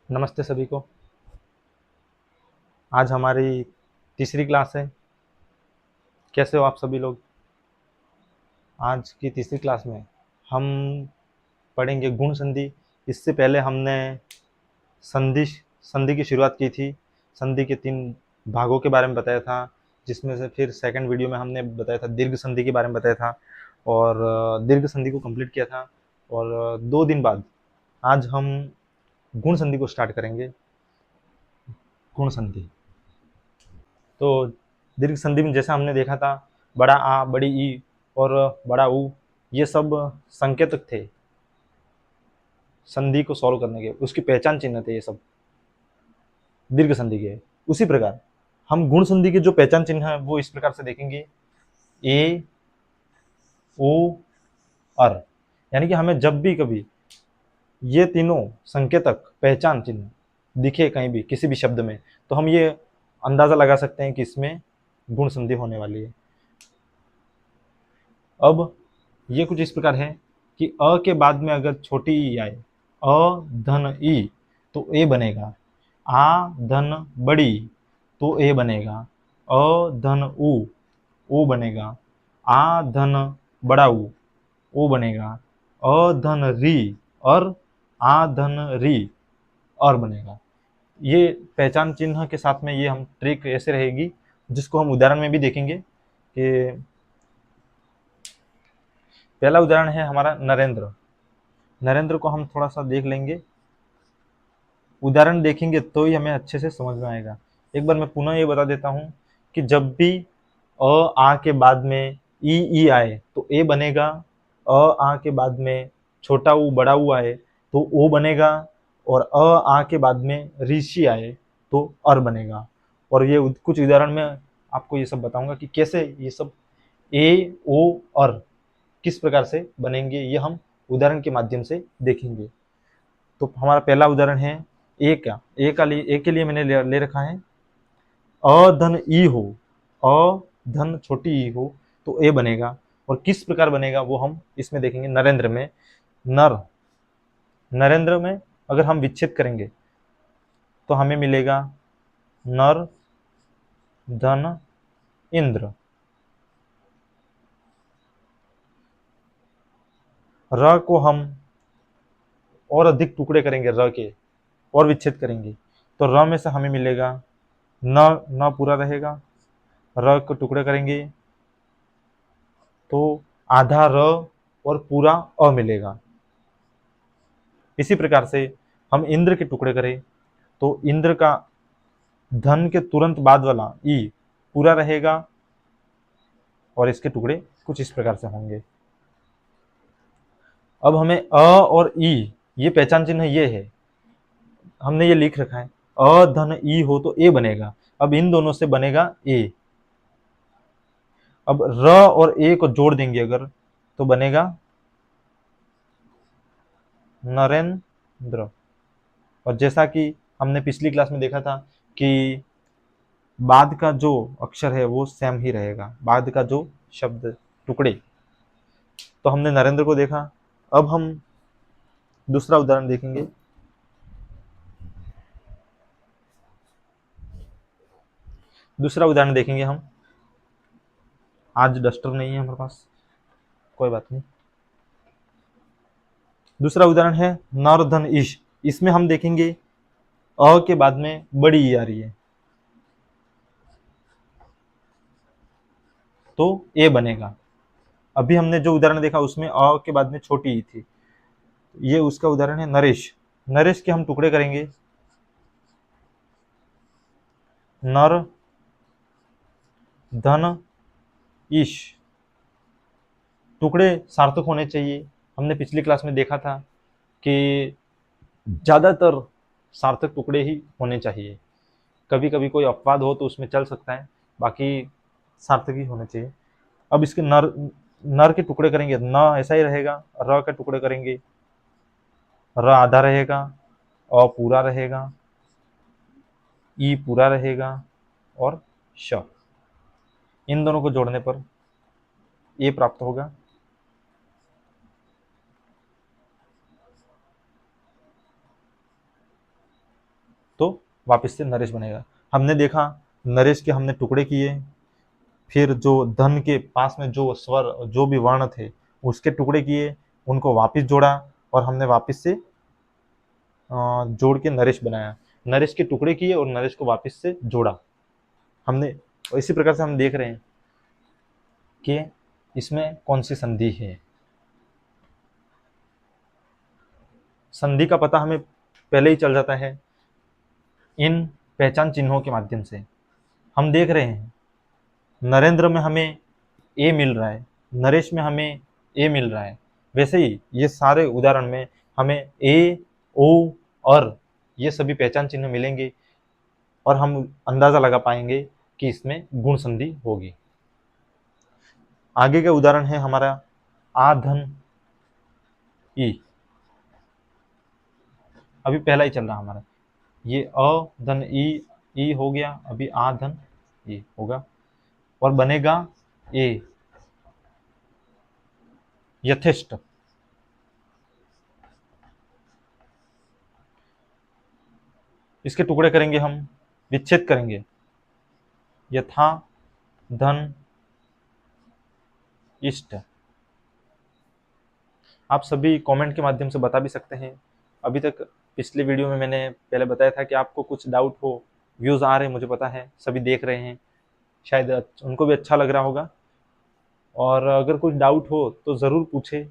नमस्ते सभी को। आज हमारी तीसरी क्लास है। कैसे हो आप सभी लोग? आज की तीसरी क्लास में हम पढ़ेंगे गुण संधि। इससे पहले हमने संधि संधि की शुरुआत की थी। संधि के 3 भागों के बारे में बताया था, जिसमें से फिर सेकंड वीडियो में हमने बताया था दीर्घ संधि के बारे में बताया था, और दीर्घ संधि को कंप्लीट किया था। और 2 दिन बाद आज हम गुण संधि को स्टार्ट करेंगे। गुण संधि तो दीर्घ संधि में जैसा हमने देखा था, बड़ा आ, बड़ी ई और बड़ा ऊ, ये सब संकेतक थे संधि को सॉल्व करने के, उसकी पहचान चिन्ह थे ये सब दीर्घ संधि के। उसी प्रकार हम गुण संधि के जो पहचान चिन्ह है वो इस प्रकार से देखेंगे: ए, ओ, अर। यानी कि हमें जब भी कभी ये तीनों संकेतक पहचान चिन्ह दिखे कहीं भी किसी भी शब्द में, तो हम ये अंदाजा लगा सकते हैं कि इसमें गुण संधि होने वाली है। अब ये कुछ इस प्रकार है कि अ के बाद में अगर छोटी ई आए, अ धन ई, तो ए बनेगा। आ धन बड़ी, तो ए बनेगा। अ धन ऊ बनेगा। आ धन बड़ा ऊ बनेगा। अ धन री और आ धन री और बनेगा। ये पहचान चिन्ह के साथ में ये हम ट्रिक ऐसे रहेगी, जिसको हम उदाहरण में भी देखेंगे। कि पहला उदाहरण है हमारा नरेंद्र। नरेंद्र को हम थोड़ा सा देख लेंगे, उदाहरण देखेंगे तो ही हमें अच्छे से समझ में आएगा। एक बार मैं पुनः ये बता देता हूँ कि जब भी आ के बाद में ई आए तो ए बनेगा। आ के बाद में छोटा ऊ बड़ा ऊ आए तो ओ बनेगा। और आ के बाद में ऋषि आए तो अर बनेगा। और ये कुछ उदाहरण में आपको ये सब बताऊंगा कि कैसे ये सब ए ओ और किस प्रकार से बनेंगे, ये हम उदाहरण के माध्यम से देखेंगे। तो हमारा पहला उदाहरण है ए का। ए के लिए मैंने ले रखा है अ धन ई हो, अ धन छोटी ई हो तो ए बनेगा। और किस प्रकार बनेगा वो हम इसमें देखेंगे। नरेंद्र में नर, नरेंद्र में अगर हम विच्छेद करेंगे तो हमें मिलेगा नर धन इंद्र। र को हम और अधिक टुकड़े करेंगे, र के और विच्छेद करेंगे तो र में से हमें मिलेगा न, न पूरा रहेगा। र को टुकड़े करेंगे तो आधा र और पूरा अ मिलेगा। इसी प्रकार से हम इंद्र के टुकड़े करें तो इंद्र का धन के तुरंत बाद वाला ई पूरा रहेगा और इसके टुकड़े कुछ इस प्रकार से होंगे। अब हमें अ और ई, ये पहचान चिन्ह ये है, हमने ये लिख रखा है अ धन ई हो तो ए बनेगा। अब इन दोनों से बनेगा ए। अब र और ए को जोड़ देंगे अगर तो बनेगा नरेंद्र। और जैसा कि हमने पिछली क्लास में देखा था कि बाद का जो अक्षर है वो सेम ही रहेगा, बाद का जो शब्द टुकड़े। तो हमने नरेंद्र को देखा। अब हम दूसरा उदाहरण देखेंगे। दूसरा उदाहरण देखेंगे हम। आज डस्टर नहीं है हमारे पास, कोई बात नहीं। दूसरा उदाहरण है नॉर्धन ईश। इसमें हम देखेंगे अ के बाद में बड़ी ई आ रही है तो ए बनेगा। अभी हमने जो उदाहरण देखा उसमें अ के बाद में छोटी ई थी, ये उसका उदाहरण है नरेश। नरेश के हम टुकड़े करेंगे नर धन ईश। टुकड़े सार्थक होने चाहिए। हमने पिछली क्लास में देखा था कि ज्यादातर सार्थक टुकड़े ही होने चाहिए। कभी कभी कोई अपवाद हो तो उसमें चल सकता है, बाकी सार्थक ही होने चाहिए। अब इसके नर, नर के टुकड़े करेंगे न ऐसा ही रहेगा। र के टुकड़े करेंगे र आधा रहेगा, अ पूरा रहेगा, ई पूरा रहेगा और श। इन दोनों को जोड़ने पर ए प्राप्त होगा। तो वापस से नरेश बनेगा। हमने देखा नरेश के हमने टुकड़े किए, फिर जो धन के पास में जो स्वर जो भी वर्ण थे उसके टुकड़े किए, उनको वापस जोड़ा और हमने वापस से जोड़ के नरेश बनाया। नरेश के टुकड़े किए और नरेश को वापस से जोड़ा हमने। इसी प्रकार से हम देख रहे हैं कि इसमें कौन सी संधि है। संधि का पता हमें पहले ही चल जाता है इन पहचान चिन्हों के माध्यम से। हम देख रहे हैं नरेंद्र में हमें ए मिल रहा है, नरेश में हमें ए मिल रहा है। वैसे ही ये सारे उदाहरण में हमें ए, ओ और ये सभी पहचान चिन्ह मिलेंगे और हम अंदाजा लगा पाएंगे कि इसमें गुण संधि होगी। आगे का उदाहरण है हमारा आ धन ई। अभी पहला ही चल रहा हमारा, ये अ धन ई हो गया, अभी आ धन ई होगा और बनेगा ए यथेष्ट। इसके टुकड़े करेंगे हम, विच्छेद करेंगे, यथा धन इष्ट। आप सभी कमेंट के माध्यम से बता भी सकते हैं। अभी तक पिछले वीडियो में मैंने पहले बताया था कि आपको कुछ डाउट हो, व्यूज़ आ रहे हैं मुझे पता है, सभी देख रहे हैं, शायद उनको भी अच्छा लग रहा होगा। और अगर कुछ डाउट हो तो ज़रूर पूछे।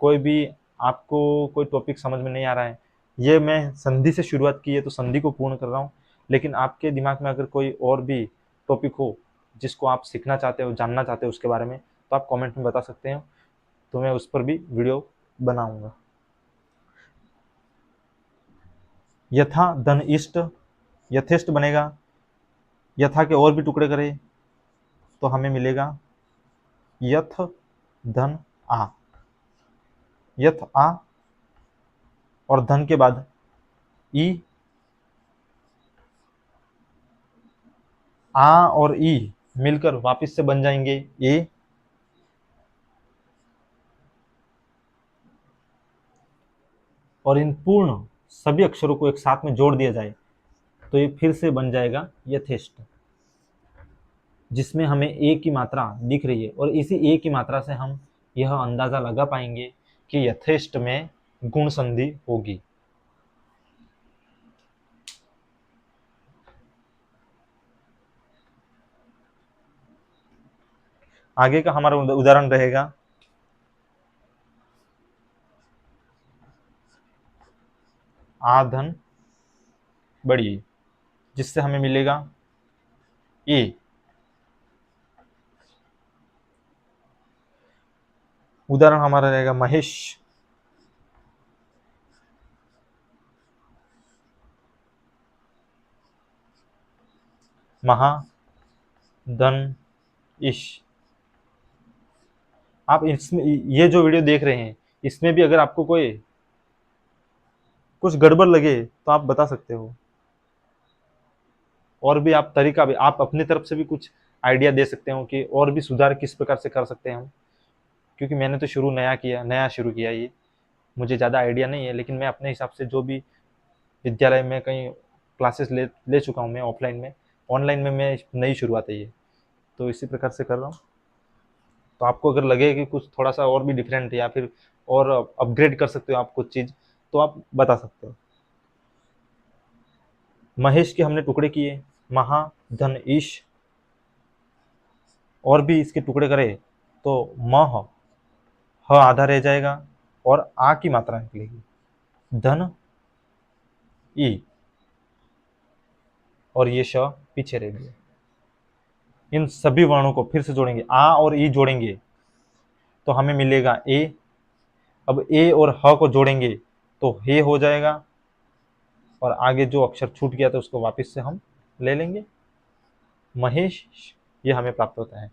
कोई भी आपको कोई टॉपिक समझ में नहीं आ रहा है, ये मैं संधि से शुरुआत की है तो संधि को पूर्ण कर रहा हूँ, लेकिन आपके दिमाग में अगर कोई और भी टॉपिक हो जिसको आप सीखना चाहते हो, जानना चाहते हो उसके बारे में, तो आप कमेंट में बता सकते हैं, तो मैं उस पर भी वीडियो बनाऊंगा। यथा धन इष्ट, यथेष्ट बनेगा, यथा के और भी टुकड़े करें तो हमें मिलेगा यथ धन आ। यथ आ और धन के बाद ई, आ और ई मिलकर वापस से बन जाएंगे ए। और इन पूर्ण सभी अक्षरों को एक साथ में जोड़ दिया जाए तो ये फिर से बन जाएगा यथेष्ट, जिसमें हमें ए की मात्रा दिख रही है और इसी ए की मात्रा से हम यह अंदाजा लगा पाएंगे कि यथेष्ट में गुण संधि होगी। आगे का हमारा उदाहरण रहेगा आ धन बड़ी, जिससे हमें मिलेगा ए। उदाहरण हमारा रहेगा महेश। महा धन इश। आप इसमें ये जो वीडियो देख रहे हैं इसमें भी अगर आपको कोई कुछ गड़बड़ लगे तो आप बता सकते हो, और भी आप तरीका भी आप अपनी तरफ से भी कुछ आइडिया दे सकते हो कि और भी सुधार किस प्रकार से कर सकते हैं हम। क्योंकि मैंने तो नया शुरू किया ये, मुझे ज़्यादा आइडिया नहीं है, लेकिन मैं अपने हिसाब से जो भी विद्यालय में कहीं क्लासेस ले चुका हूँ मैं ऑफलाइन में, ऑनलाइन में मैं नई शुरुआत है ये, तो इसी प्रकार से कर रहा हूँ। तो आपको अगर लगे कि कुछ थोड़ा सा और भी डिफरेंट है या फिर और अपग्रेड कर सकते हो आप कुछ चीज़, तो आप बता सकते हो। महेश के हमने टुकड़े किए, महा धन ईश, और भी इसके टुकड़े करें तो मह, ह आधा रह जाएगा और आ की मात्रा निकलेगी, धन ई और ये श पीछे रह गया। इन सभी वर्णों को फिर से जोड़ेंगे, आ और ई जोड़ेंगे तो हमें मिलेगा ए। अब ए और ह को जोड़ेंगे तो हे हो जाएगा और आगे जो अक्षर छूट गया था उसको वापस से हम ले लेंगे, महेश, ये हमें प्राप्त होता है।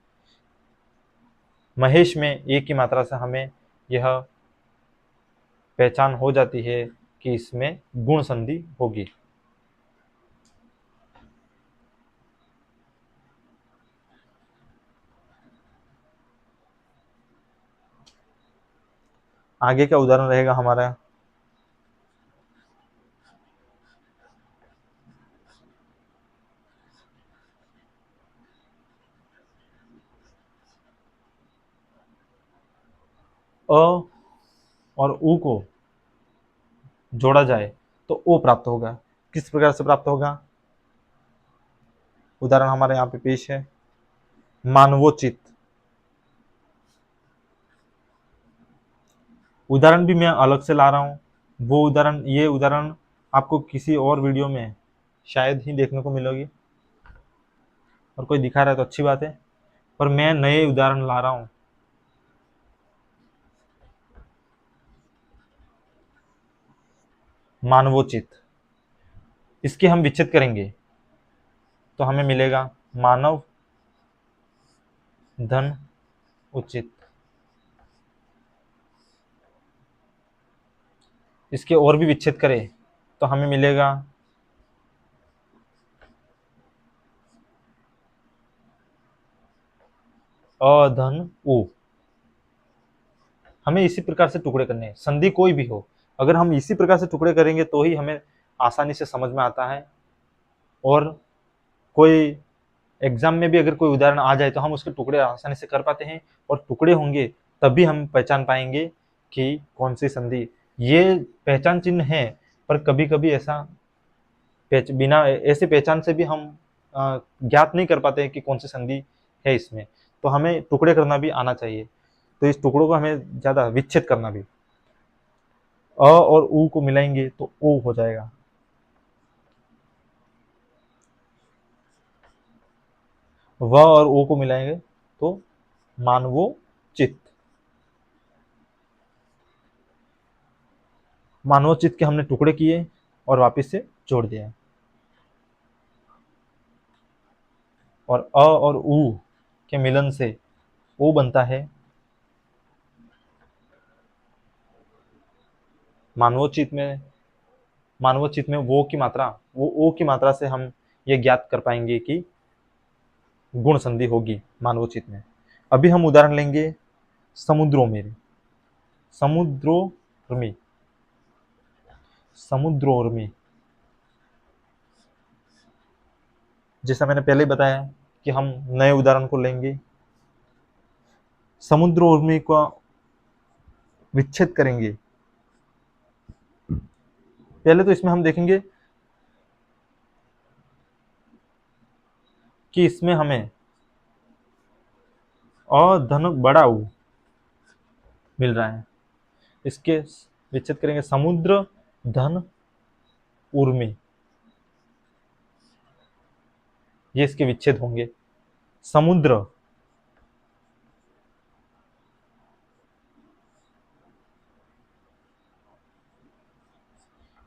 महेश में ए की मात्रा से हमें यह पहचान हो जाती है कि इसमें गुण संधि होगी। आगे का उदाहरण रहेगा हमारा अ और उ को जोड़ा जाए तो ओ प्राप्त होगा। किस प्रकार से प्राप्त होगा? उदाहरण हमारे यहाँ पे पेश है, मानवोचित। उदाहरण भी मैं अलग से ला रहा हूँ, वो उदाहरण, ये उदाहरण आपको किसी और वीडियो में शायद ही देखने को मिलेगी, और कोई दिखा रहा है तो अच्छी बात है, पर मैं नए उदाहरण ला रहा हूँ। मानवोचित, इसके हम विच्छेद करेंगे तो हमें मिलेगा मानव धन उचित। इसके और भी विच्छेद करें तो हमें मिलेगा अधन उ। हमें इसी प्रकार से टुकड़े करने हैं, संधि कोई भी हो, अगर हम इसी प्रकार से टुकड़े करेंगे तो ही हमें आसानी से समझ में आता है, और कोई एग्जाम में भी अगर कोई उदाहरण आ जाए तो हम उसके टुकड़े आसानी से कर पाते हैं, और टुकड़े होंगे तभी हम पहचान पाएंगे कि कौन सी संधि। ये पहचान चिन्ह है, पर कभी कभी ऐसा बिना ऐसे पहचान से भी हम ज्ञात नहीं कर पाते हैं कि कौन सी संधि है इसमें, तो हमें टुकड़े करना भी आना चाहिए। तो इस टुकड़ों को हमें ज्यादा विच्छेद करना भी, अ और उ को मिलाएंगे तो ओ हो जाएगा। व और ओ को मिलाएंगे तो मानवोचित। मानवोचित के हमने टुकड़े किए और वापस से जोड़ दिया, और अ और उ के मिलन से ओ बनता है मानवोचित में। मानवोचित में वो की मात्रा, वो ओ की मात्रा से हम ये ज्ञात कर पाएंगे कि गुण संधि होगी मानवोचित में। अभी हम उदाहरण लेंगे समुद्रों में। समुद्रोर्मी, समुद्रोर्मी, जैसा मैंने पहले बताया कि हम नए उदाहरण को लेंगे, समुद्रोर्मी का विच्छेद करेंगे। पहले तो इसमें हम देखेंगे कि इसमें हमें अधन बड़ा उ मिल रहा है, इसके विच्छेद करेंगे, समुद्र धन उर्मी, ये इसके विच्छेद होंगे। समुद्र,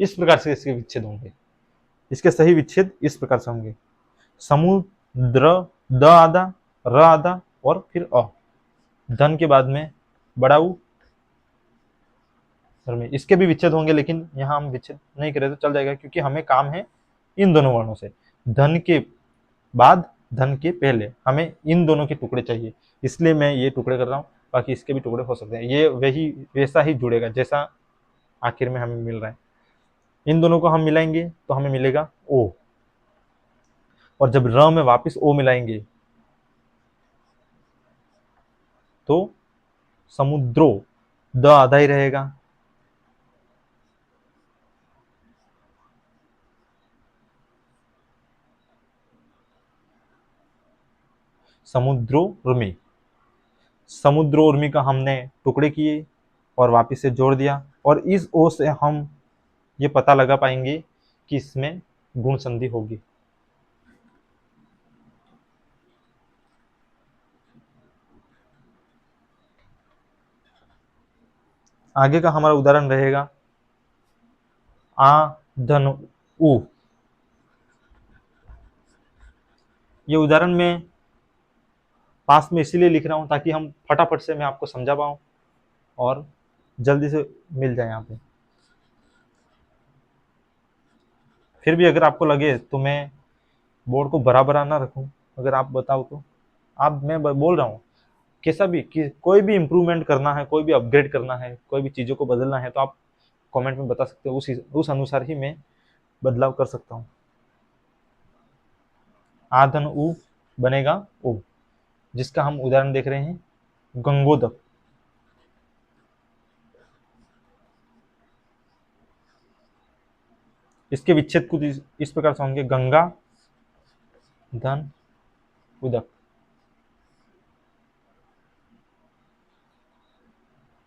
इस प्रकार से इसके विच्छेद होंगे, इसके सही विच्छेद इस प्रकार से होंगे, समुद्र, द आधा, र आधा, और फिर अ, धन के बाद में बड़ा उ, में इसके भी विच्छेद होंगे, लेकिन यहाँ हम विच्छेद नहीं करें तो चल जाएगा, क्योंकि हमें काम है इन दोनों वर्णों से। धन के बाद, धन के पहले हमें इन दोनों के टुकड़े चाहिए, इसलिए मैं ये टुकड़े कर रहा हूँ, बाकी इसके भी टुकड़े हो सकते हैं, ये वही वैसा ही जुड़ेगा जैसा आखिर में हमें मिल रहा है। इन दोनों को हम मिलाएंगे तो हमें मिलेगा ओ, और जब र में वापस ओ मिलाएंगे तो समुद्रो, द आधा ही रहेगा, समुद्रोर्मी। समुद्रोर्मी का हमने टुकड़े किए और वापस से जोड़ दिया, और इस ओ से हम ये पता लगा पाएंगे कि इसमें गुण संधि होगी। आगे का हमारा उदाहरण रहेगा आ धन उ। ये उदाहरण में पास में इसीलिए लिख रहा हूं ताकि हम फटाफट से मैं आपको समझा पाऊं और जल्दी से मिल जाए यहाँ पे। फिर भी अगर आपको लगे तो मैं बोर्ड को बराबर ना रखूं, अगर आप बताओ तो। आप, मैं बोल रहा हूँ, कैसा भी कोई भी इम्प्रूवमेंट करना है, कोई भी अपग्रेड करना है, कोई भी चीज़ों को बदलना है तो आप कमेंट में बता सकते हो, उस अनुसार ही मैं बदलाव कर सकता हूँ। आधन उ बनेगा ओ, जिसका हम उदाहरण देख रहे हैं गंगोदक। इसके विच्छेद कुछ इस प्रकार से होंगे, गंगा धन उदक।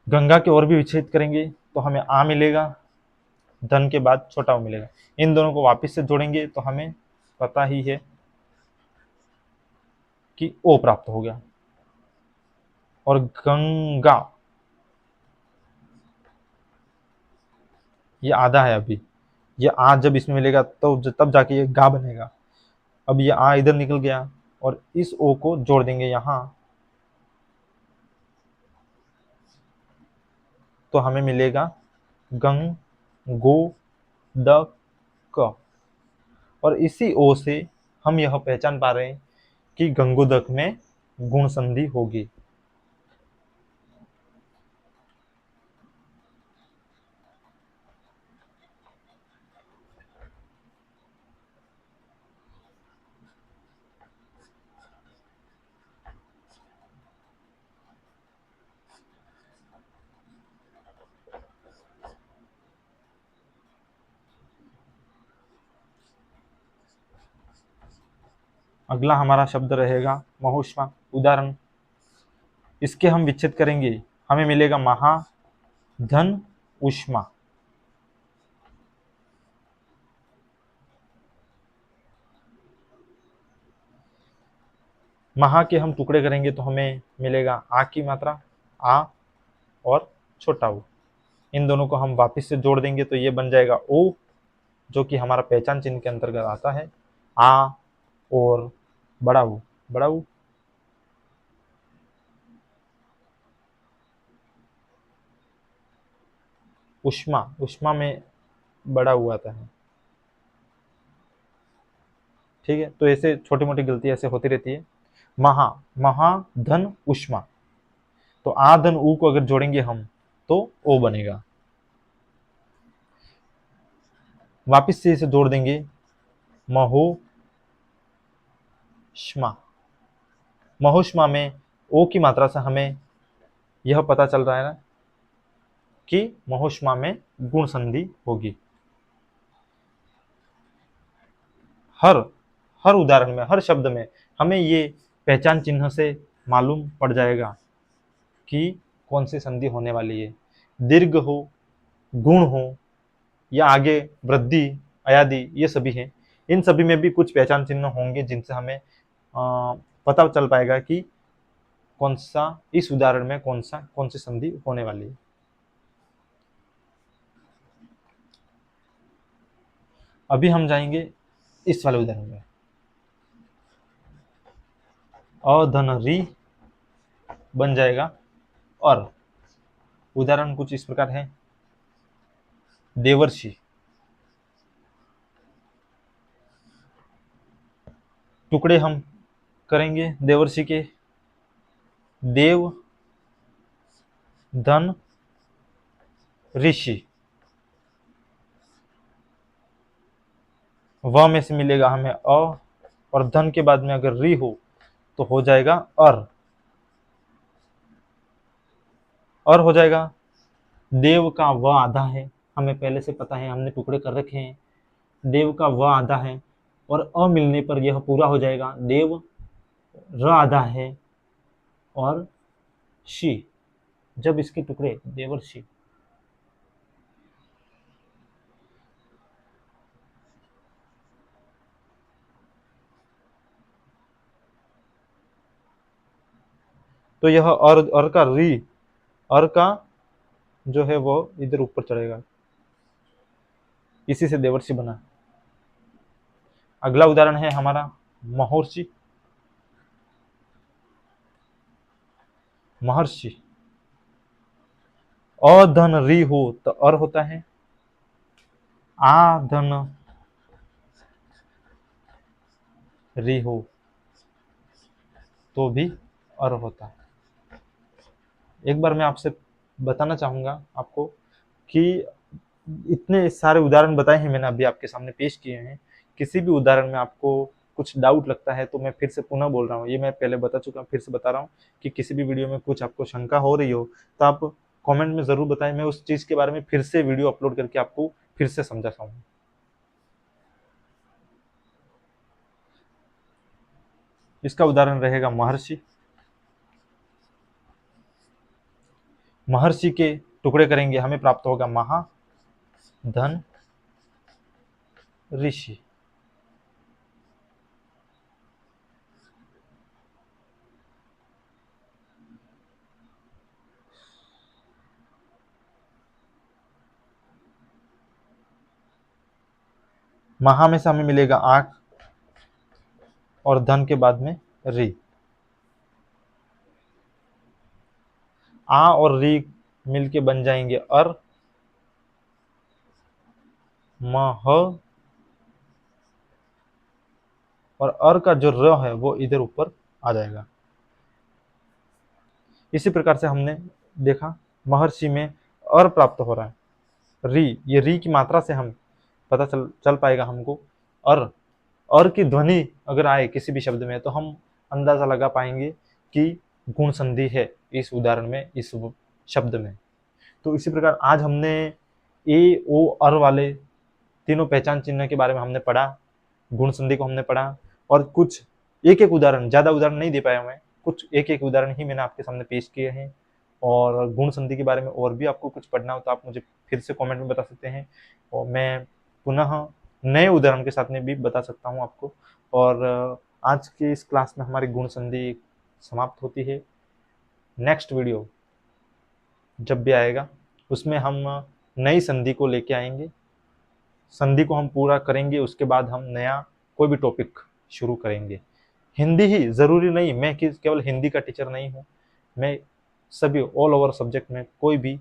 गंगा के और भी विच्छेद करेंगे तो हमें आ मिलेगा, धन के बाद छोटा ओ मिलेगा। इन दोनों को वापस से जोड़ेंगे तो हमें पता ही है कि ओ प्राप्त हो गया। और गंगा ये आधा है अभी, ये आ जब इसमें मिलेगा तो तब जाके ये गा बनेगा। अब ये आ इधर निकल गया और इस ओ को जोड़ देंगे यहाँ, तो हमें मिलेगा गंग गो द क। और इसी ओ से हम यह पहचान पा रहे हैं कि गंगोदक में गुण संधि होगी। अगला हमारा शब्द रहेगा महोष्मा। उदाहरण, इसके हम विच्छेद करेंगे, हमें मिलेगा महा धन उष्मा। महा के हम टुकड़े करेंगे तो हमें मिलेगा आ की मात्रा, आ और छोटा ओ। इन दोनों को हम वापस से जोड़ देंगे तो ये बन जाएगा ओ, जो कि हमारा पहचान चिन्ह के अंतर्गत आता है। आ और बड़ा ऊ, बड़ा ऊ। उष्मा, उष्मा में बड़ा ऊ आता है। ठीक है, तो ऐसे छोटी मोटी गलती ऐसे होती रहती है। महा, महा धन उष्मा, तो आ धन ऊ को अगर जोड़ेंगे हम तो ओ बनेगा। वापिस से इसे जोड़ देंगे, महोष्मा। महोष्मा में ओ की मात्रा से हमें यह पता चल रहा है ना कि महोष्मा में गुण संधि होगी। हर हर उदाहरण में, हर शब्द में हमें ये पहचान चिन्ह से मालूम पड़ जाएगा कि कौन सी संधि होने वाली है। दीर्घ हो, गुण हो या आगे वृद्धि अयादि, ये सभी हैं। इन सभी में भी कुछ पहचान चिन्ह होंगे जिनसे हमें पता चल पाएगा कि कौन सा इस उदाहरण में कौन सी संधि होने वाली है। अभी हम जाएंगे इस वाले उदाहरण में। अधन री बन जाएगा और उदाहरण कुछ इस प्रकार है। देवर्षि, टुकड़े हम करेंगे देवर्षि के, देव धन ऋषि। व में से मिलेगा हमें अ, और धन के बाद में अगर री हो तो हो जाएगा अर। और हो जाएगा, देव का व आधा है, हमें पहले से पता है, हमने टुकड़े कर रखे हैं। देव का व आधा है और अ मिलने पर यह पूरा हो जाएगा। देव र आधा है और शी, जब इसके टुकड़े देवर्षि। तो यह और का री, और का जो है वो इधर ऊपर चढ़ेगा, इसी से देवर्षि बना। अगला उदाहरण है हमारा महर्षि। महर्षि, अ धन री हो तो अर होता है, आ धन री हो तो भी अर होता है। एक बार मैं आपसे बताना चाहूंगा आपको कि इतने सारे उदाहरण बताए हैं मैंने, अभी आपके सामने पेश किए हैं। किसी भी उदाहरण में आपको कुछ डाउट लगता है तो मैं फिर से पुनः बोल रहा हूँ, ये मैं पहले बता चुका हूँ, फिर से बता रहा हूँ कि किसी भी वीडियो में कुछ आपको शंका हो रही हो तो आप कमेंट में ज़रूर बताएं, मैं उस चीज़ के बारे में फिर से वीडियो अपलोड करके आपको फिर से समझाता हूँ। इसका उदाहरण रहेगा महर्षि। महर्षि के टुकड़े करेंगे, हमें प्राप्त होगा महा, धन, ऋषि। महा में से हमें मिलेगा आंख और धन के बाद में री। आ और री मिलके बन जाएंगे अर, मह, और अर का जो र है वो इधर ऊपर आ जाएगा। इसी प्रकार से हमने देखा महर्षि में अर प्राप्त हो रहा है, री, ये री की मात्रा से हम पता चल पाएगा हमको। और की ध्वनि अगर आए किसी भी शब्द में तो हम अंदाजा लगा पाएंगे कि गुण संधि है इस उदाहरण में, इस शब्द में। तो इसी प्रकार आज हमने ए ओ अर वाले तीनों पहचान चिन्ह के बारे में हमने पढ़ा, गुण संधि को हमने पढ़ा, और कुछ एक एक उदाहरण, ज्यादा उदाहरण नहीं दे पाया मैं, कुछ एक एक उदाहरण ही मैंने आपके सामने पेश किए हैं। और गुण संधि के बारे में और भी आपको कुछ पढ़ना हो तो आप मुझे फिर से कमेंट में बता सकते हैं, और मैं पुनः नए उदाहरण के साथ में भी बता सकता हूँ आपको। और आज के इस क्लास में हमारी गुण संधि समाप्त होती है। नेक्स्ट वीडियो जब भी आएगा उसमें हम नई संधि को लेके आएंगे, संधि को हम पूरा करेंगे, उसके बाद हम नया कोई भी टॉपिक शुरू करेंगे। हिंदी ही ज़रूरी नहीं, मैं केवल हिंदी का टीचर नहीं हूँ, मैं सभी ऑल ओवर सब्जेक्ट में कोई भी,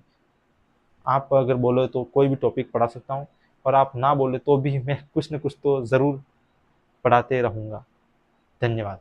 आप अगर बोले तो कोई भी टॉपिक पढ़ा सकता हूँ, और आप ना बोले तो भी मैं कुछ न कुछ तो ज़रूर पढ़ाते रहूँगा। धन्यवाद।